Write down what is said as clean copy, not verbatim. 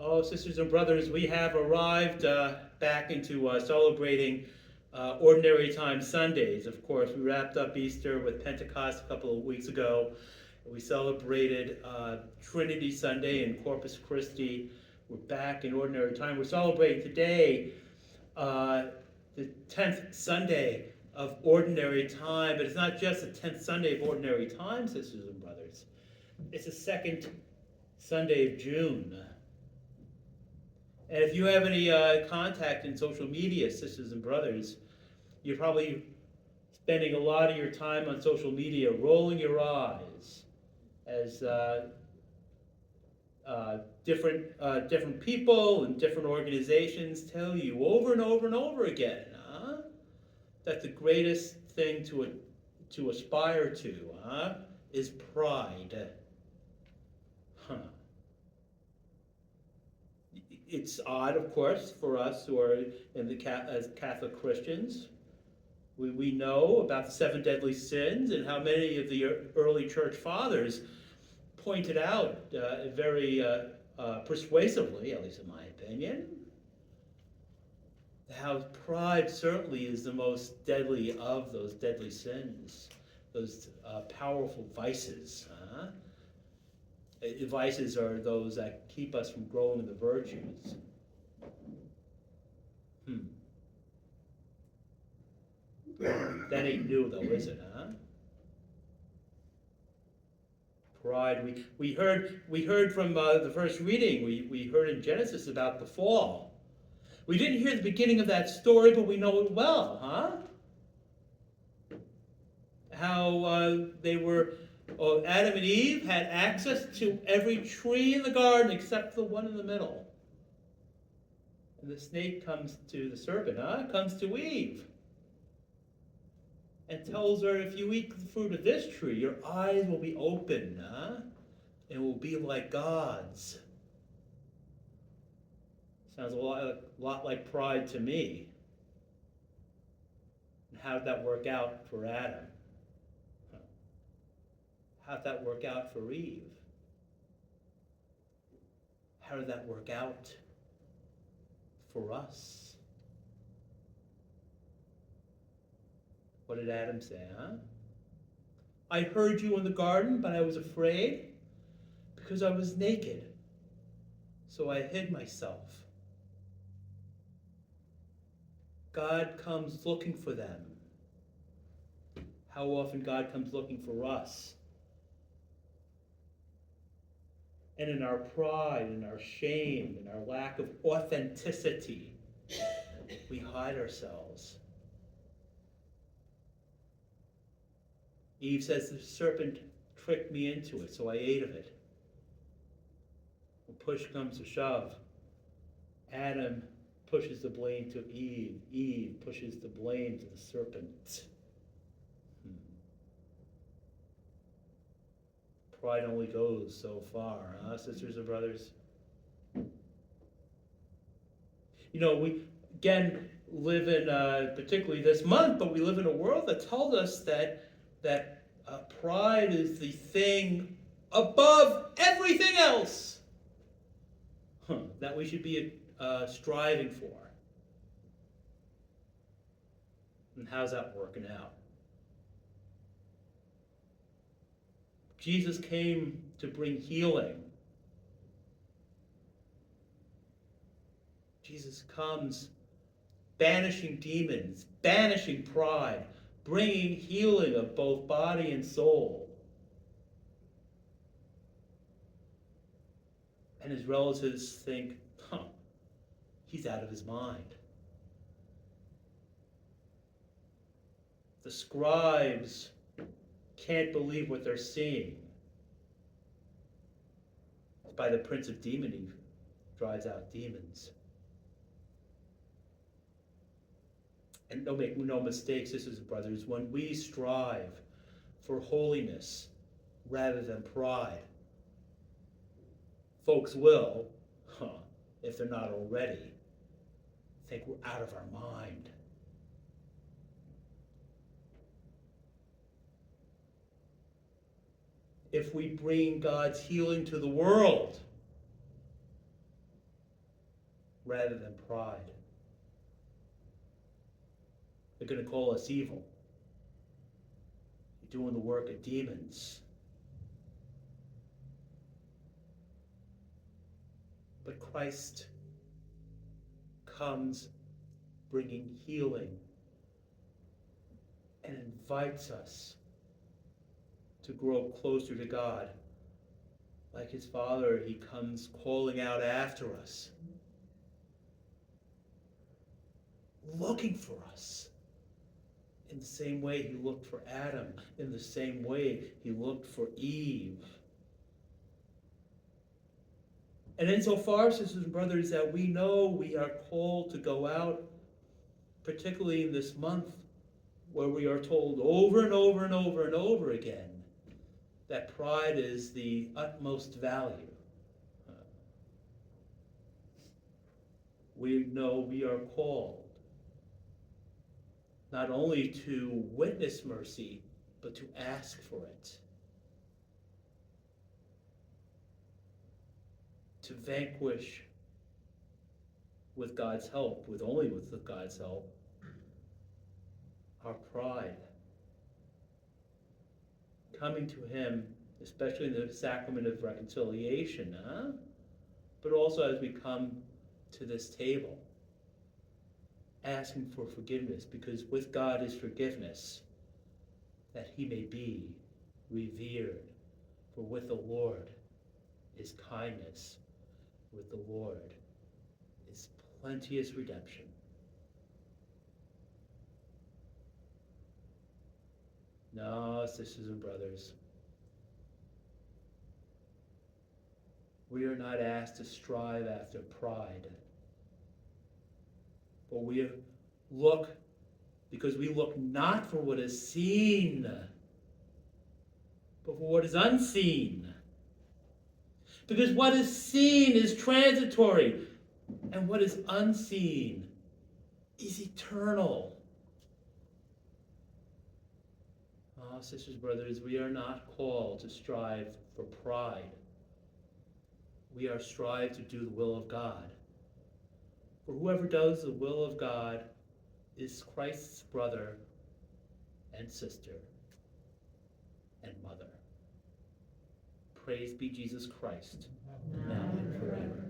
Oh, sisters and brothers, we have arrived back into celebrating Ordinary Time Sundays. Of course, we wrapped up Easter with Pentecost a couple of weeks ago. We celebrated Trinity Sunday and Corpus Christi. We're back in Ordinary Time. We're celebrating today the 10th Sunday of Ordinary Time, but it's not just the 10th Sunday of Ordinary Time, sisters and brothers. It's the second Sunday of June. And if you have any contact in social media, sisters and brothers, you're probably spending a lot of your time on social media rolling your eyes as different people and different organizations tell you over and over and over again that the greatest thing to aspire to is pride. It's odd, of course, for us who are as Catholic Christians. We know about the 7 deadly sins and how many of the early church fathers pointed out very persuasively, at least in my opinion, how pride certainly is the most deadly of those deadly sins, those powerful vices. Vices are those that keep us from growing in the virtues. That ain't new though, is it, Pride. We heard from the first reading, we heard in Genesis about the fall. We didn't hear the beginning of that story, but we know it well, How they were Adam and Eve had access to every tree in the garden except the one in the middle. And the snake comes to the serpent, comes to Eve, and tells her, if you eat the fruit of this tree, your eyes will be open, and will be like gods. Sounds a lot like pride to me. And how did that work out for Adam? How did that work out for Eve? How did that work out for us? What did Adam say, I heard you in the garden, but I was afraid because I was naked, so I hid myself. God comes looking for them. How often God comes looking for us. And in our pride, in our shame, in our lack of authenticity, we hide ourselves. Eve says, the serpent tricked me into it, so I ate of it. When push comes to shove, Adam pushes the blame to Eve. Eve pushes the blame to the serpent. Pride only goes so far, sisters and brothers? We, again, live in, particularly this month, but we live in a world that tells us that pride is the thing above everything else that we should be striving for. And how's that working out? Jesus came to bring healing. Jesus comes banishing demons, banishing pride, bringing healing of both body and soul. And his relatives think, he's out of his mind. The scribes can't believe what they're seeing. It's by the prince of demons who drives out demons. And make no mistake, sisters and brothers, when we strive for holiness rather than pride, folks will, if they're not already, think we're out of our mind. If we bring God's healing to the world, rather than pride. They're going to call us evil. You're doing the work of demons. But Christ comes bringing healing and invites us to grow closer to God. Like his Father, he comes calling out after us, looking for us. In the same way he looked for Adam, in the same way he looked for Eve. And insofar, sisters and brothers, that we know we are called to go out, particularly in this month, where we are told over and over and over and over again that pride is the utmost value. We know we are called not only to witness mercy, but to ask for it. To vanquish, with God's help, only with God's help, our pride. Coming to him, especially in the sacrament of reconciliation, but also as we come to this table, asking for forgiveness, because with God is forgiveness, that he may be revered. For with the Lord is kindness, with the Lord is plenteous redemption. No, sisters and brothers, we are not asked to strive after pride, but we look, because we look not for what is seen, but for what is unseen. Because what is seen is transitory, and what is unseen is eternal. Sisters, brothers, we are not called to strive for pride. We are strive to do the will of God. For whoever does the will of God is Christ's brother and sister and mother. Praise be Jesus Christ, now and forever.